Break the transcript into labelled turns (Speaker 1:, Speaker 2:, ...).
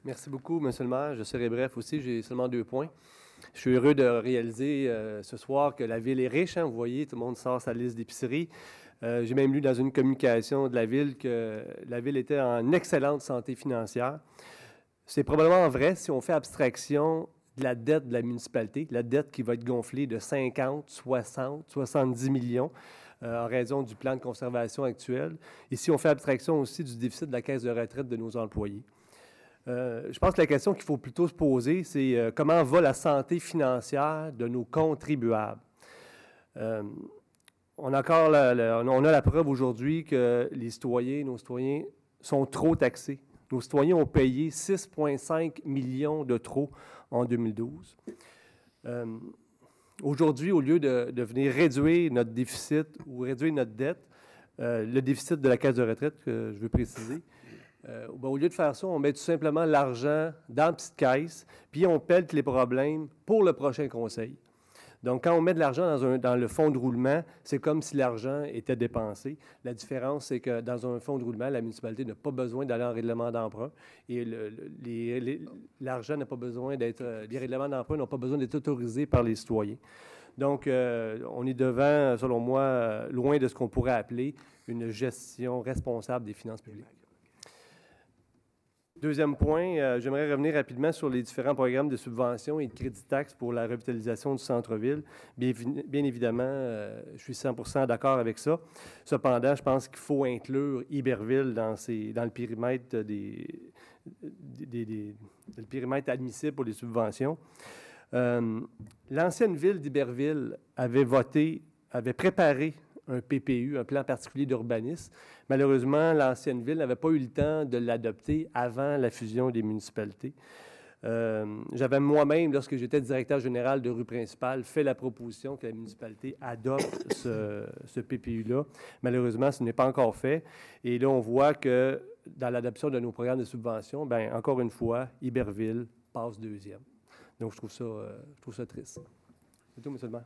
Speaker 1: Merci beaucoup, M. le maire. Je serai bref aussi. J'ai seulement 2 points. Je suis heureux de réaliser ce soir que la ville est riche. Vous voyez, tout le monde sort sa liste d'épicerie. J'ai même lu dans une communication de la ville que la ville était en excellente santé financière. C'est probablement vrai si on fait abstraction de la dette de la municipalité, la dette qui va être gonflée de 50, 60, 70 millions en raison du plan de conservation actuel. Et si on fait abstraction aussi du déficit de la caisse de retraite de nos employés. Je pense que la question qu'il faut plutôt se poser, c'est comment va la santé financière de nos contribuables. On a la preuve aujourd'hui que nos citoyens sont trop taxés. Nos citoyens ont payé 6,5 millions de trop en 2012. Aujourd'hui, au lieu de venir réduire notre déficit ou réduire notre dette, le déficit de la caisse de retraite, que je veux préciser, au lieu de faire ça, on met tout simplement l'argent dans la petite caisse, puis on pèle les problèmes pour le prochain conseil. Donc, quand on met de l'argent dans le fonds de roulement, c'est comme si l'argent était dépensé. La différence, c'est que dans un fonds de roulement, la municipalité n'a pas besoin d'aller en règlement d'emprunt et l'argent n'a pas besoin d'être... les règlements d'emprunt n'ont pas besoin d'être autorisés par les citoyens. Donc, on est devant, selon moi, loin de ce qu'on pourrait appeler une gestion responsable des finances publiques. Deuxième point, j'aimerais revenir rapidement sur les différents programmes de subventions et de crédit taxe pour la revitalisation du centre-ville. Bien évidemment, je suis 100% d'accord avec ça. Cependant, je pense qu'il faut inclure Iberville dans le périmètre le périmètre admissible pour les subventions. L'ancienne ville d'Iberville avait préparé un PPU, un plan particulier d'urbanisme. Malheureusement, l'ancienne ville n'avait pas eu le temps de l'adopter avant la fusion des municipalités. J'avais moi-même, lorsque j'étais directeur général de rue principale, fait la proposition que la municipalité adopte ce PPU-là. Malheureusement, ce n'est pas encore fait. Et là, on voit que dans l'adoption de nos programmes de subvention, bien, encore une fois, Iberville passe deuxième. Donc, je trouve ça triste. C'est tout, M. le maire.